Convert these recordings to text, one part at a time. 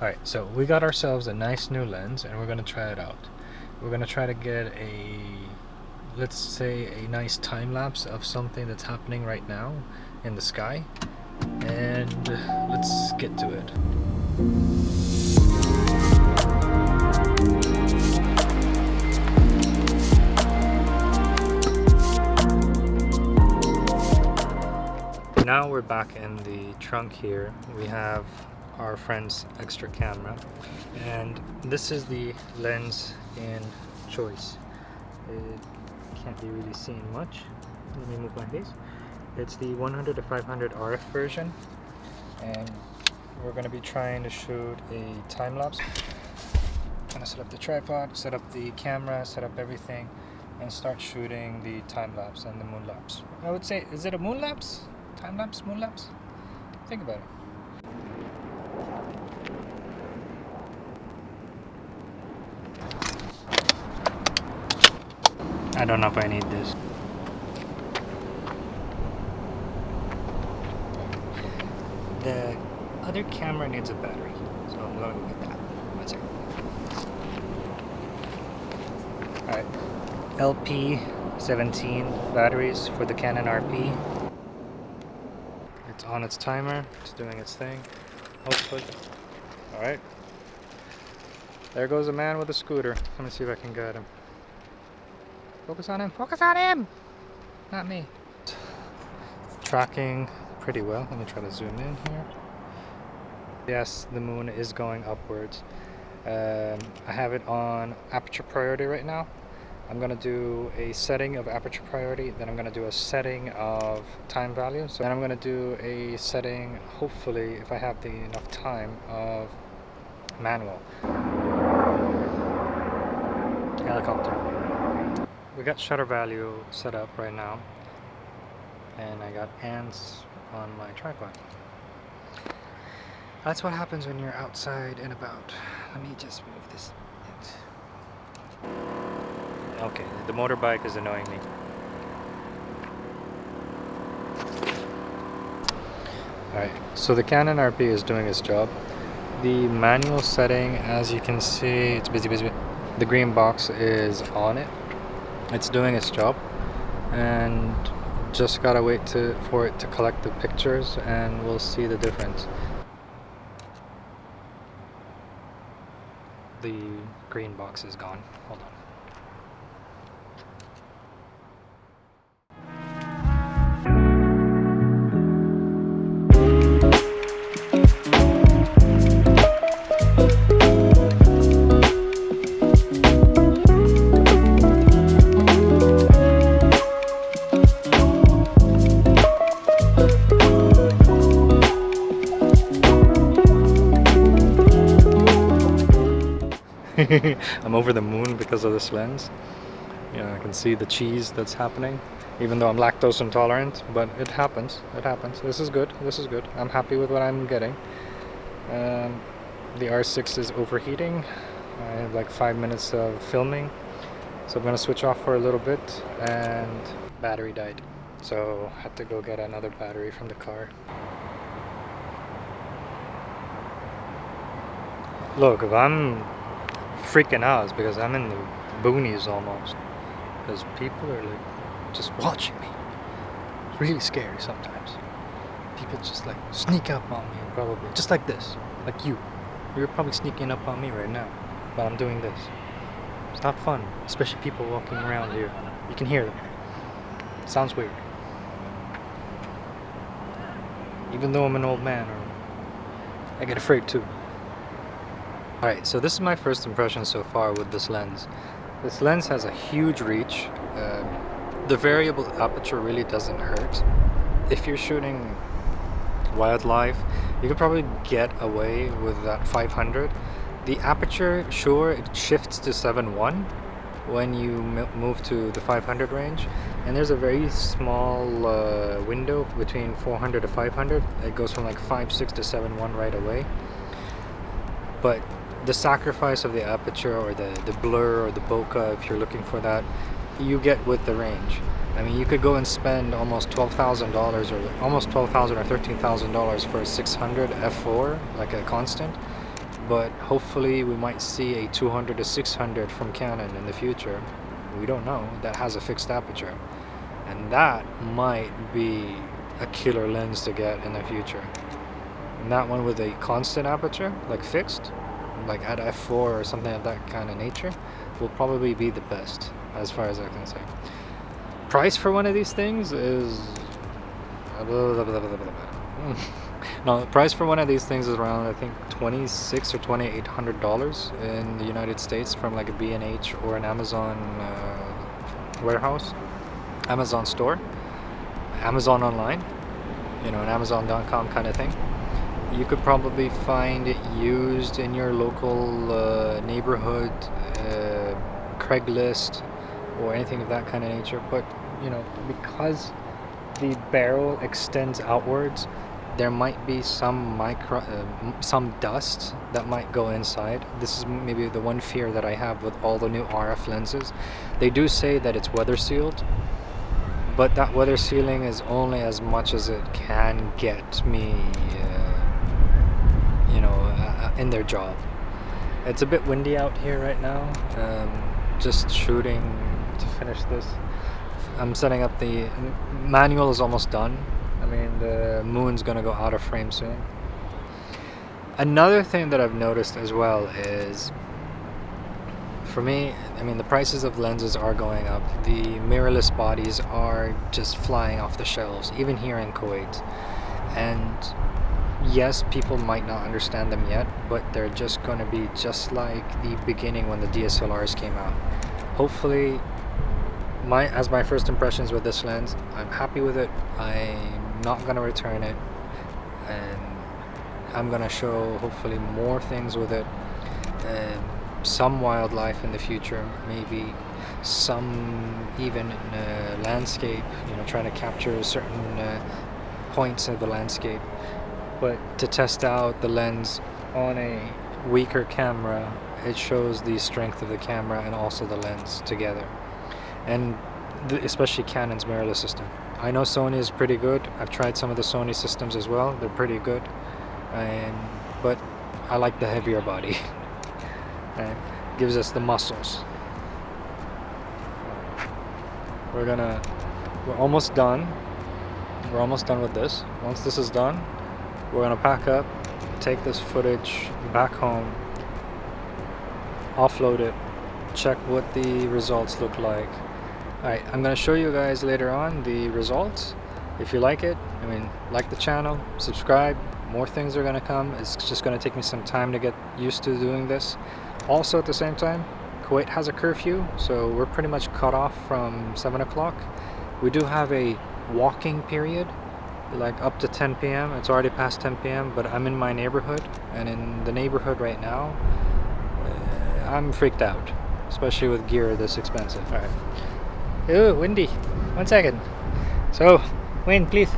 Alright, so we got ourselves a nice new lens and we're going to try it out. We're going to try to get a, let's say, a nice time lapse of something that's happening right now in the sky. And let's get to it. Now we're back in the trunk here. We have our friend's extra camera, and this is the lens in choice. It can't be really seen much. Let me move my face. It's the 100 to 500 RF version, and we're going to be trying to shoot a time lapse. I'm going to set up the tripod, set up the camera, set up everything, and start shooting the time lapse and the moon lapse. I would say, is it a moon lapse? Time lapse, moon lapse? Think about it. I don't know if I need this. The other camera needs a battery, so I'm going to get that. One second. Alright, LP17 batteries for the Canon RP. It's on its timer, it's doing its thing. Hopefully. Alright. There goes a man with a scooter. Let me see if I can get him. Focus on him! Focus on him! Not me. Tracking pretty well. Let me try to zoom in here. Yes, the moon is going upwards. I have it on aperture priority right now. I'm going to do a setting of aperture priority, then I'm going to do a setting of time value. So then I'm going to do a setting, hopefully, if I have enough time, of manual. Helicopter. We got shutter value set up right now, and I got ants on my tripod. That's what happens when you're outside and about. Let me just move this. Okay, the motorbike is annoying me. Alright, so the Canon RP is doing its job. The manual setting, as you can see, it's busy. The green box is on it. It's doing its job, and just gotta wait for it to collect the pictures, and we'll see the difference. The green box is gone. Hold on. I'm over the moon because of this lens. Yeah, I can see the cheese that's happening, even though I'm lactose intolerant, but it happens. It happens. This is good. This is good. I'm happy with what I'm getting. The R6 is overheating. I have like 5 minutes of filming, so I'm gonna switch off for a little bit, and battery died. So I had to go get another battery from the car. Look, if I'm freaking out, it's because I'm in the boonies almost, because people are like just watching me. It's really scary sometimes. People just like sneak up on me, probably just like this, like you're probably sneaking up on me right now, but I'm doing this. It's not fun, especially people walking around here. You can hear them. It sounds weird, even though I'm an old man, or I get afraid too. Alright, so this is my first impression so far with this lens. This lens has a huge reach. The variable aperture really doesn't hurt. If you're shooting wildlife, you could probably get away with that 500. The aperture, sure, it shifts to 7.1 when you move to the 500 range, and there's a very small window between 400 to 500. It goes from like 5.6 to 7.1 right away. But the sacrifice of the aperture, or the blur, or the bokeh, if you're looking for that, you get with the range. I mean, you could go and spend almost $12,000, or almost $12,000 or $13,000 for a 600 f4, like a constant, but hopefully we might see a 200 to 600 from Canon in the future. We don't know, that has a fixed aperture, and that might be a killer lens to get in the future. And that one with a constant aperture, like fixed, like at f4 or something of that kind of nature, will probably be the best as far as I can say. Price for one of these things is no, the price for one of these things is around, I think, $2,600 or $2,800 in the United States from like a B&H or an Amazon warehouse, Amazon store, Amazon online, you know, an Amazon.com kind of thing. You could probably find it used in your local neighborhood, Craigslist, or anything of that kind of nature. But you know, because the barrel extends outwards, there might be some some dust that might go inside. This is maybe the one fear that I have with all the new RF lenses. They do say that it's weather sealed, but that weather sealing is only as much as it can get me, you know, in their job. It's a bit windy out here right now. Just shooting to finish this. I'm setting up the manual is almost done. I mean, the moon's gonna go out of frame soon. Another thing that I've noticed as well is, for me, I mean, the prices of lenses are going up. The mirrorless bodies are just flying off the shelves, even here in Kuwait. And yes, people might not understand them yet, but they're just going to be just like the beginning when the DSLRs came out. Hopefully, as my first impressions with this lens, I'm happy with it. I'm not going to return it, and I'm going to show hopefully more things with it. Some wildlife in the future, maybe some even landscape, you know, trying to capture certain points of the landscape. But to test out the lens on a weaker camera, it shows the strength of the camera and also the lens together. And especially Canon's mirrorless system. I know Sony is pretty good. I've tried some of the Sony systems as well. They're pretty good. But I like the heavier body. And gives us the muscles. We're almost done. We're almost done with this. Once this is done, we're gonna pack up, take this footage back home, offload it, check what the results look like. Alright, I'm gonna show you guys later on the results. If you like it, I mean, like the channel, subscribe. More things are gonna come. It's just gonna take me some time to get used to doing this. Also, at the same time, Kuwait has a curfew, so we're pretty much cut off from 7 o'clock. We do have a walking period, like up to 10 p.m. It's already past 10 p.m., but I'm in my neighborhood, and in the neighborhood right now, I'm freaked out, especially with gear this expensive. All right. Oh, windy. 1 second. So, Wayne, please.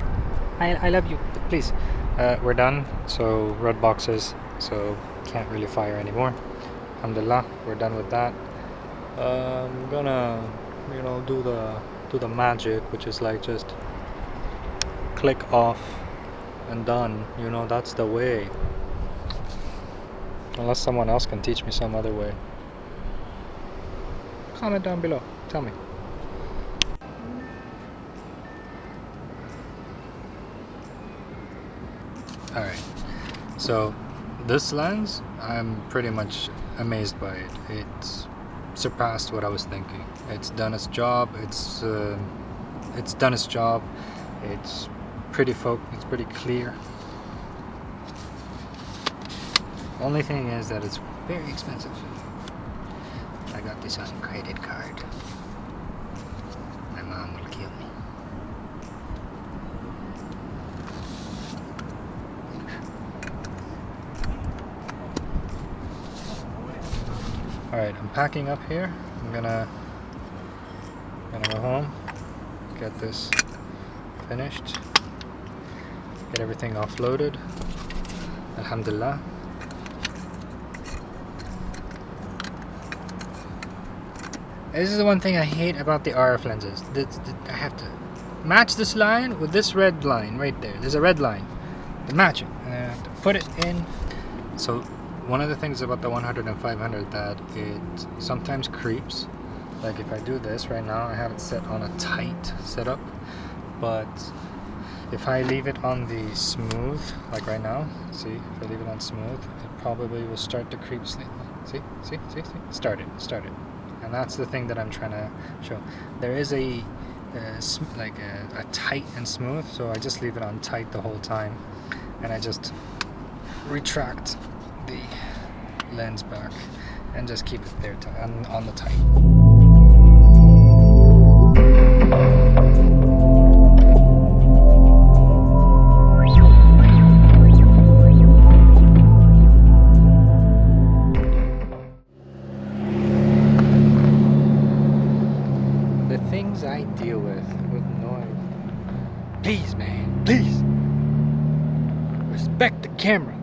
I love you. Please. We're done. So, red boxes. So, can't really fire anymore. Alhamdulillah, we're done with that. I'm gonna, you know, do the magic, which is like just click off and done. You know, that's the way. Unless someone else can teach me some other way. Comment down below. Tell me. Alright. So this lens, I'm pretty much amazed by it. It's surpassed what I was thinking. It's done its job. It's done its job. It's pretty it's pretty clear. Only thing is that it's very expensive. I got this on credit card. My mom will kill me. Alright, I'm packing up here. I'm gonna go home, get this finished, get everything offloaded. Alhamdulillah. This is the one thing I hate about the RF lenses. I have to match this line with this red line right there. There's a red line. To match it. And I have to put it in. So One of the things about the 100 and 500 that it sometimes creeps. Like if I do this right now, I have it set on a tight setup, but if I leave it on the smooth, like right now, see, if I leave it on smooth, it probably will start to creep. See, started. And that's the thing that I'm trying to show. There is a tight and smooth, so I just leave it on tight the whole time, and I just retract the lens back and just keep it there on the tight. I deal with noise. Please, man, please respect the camera.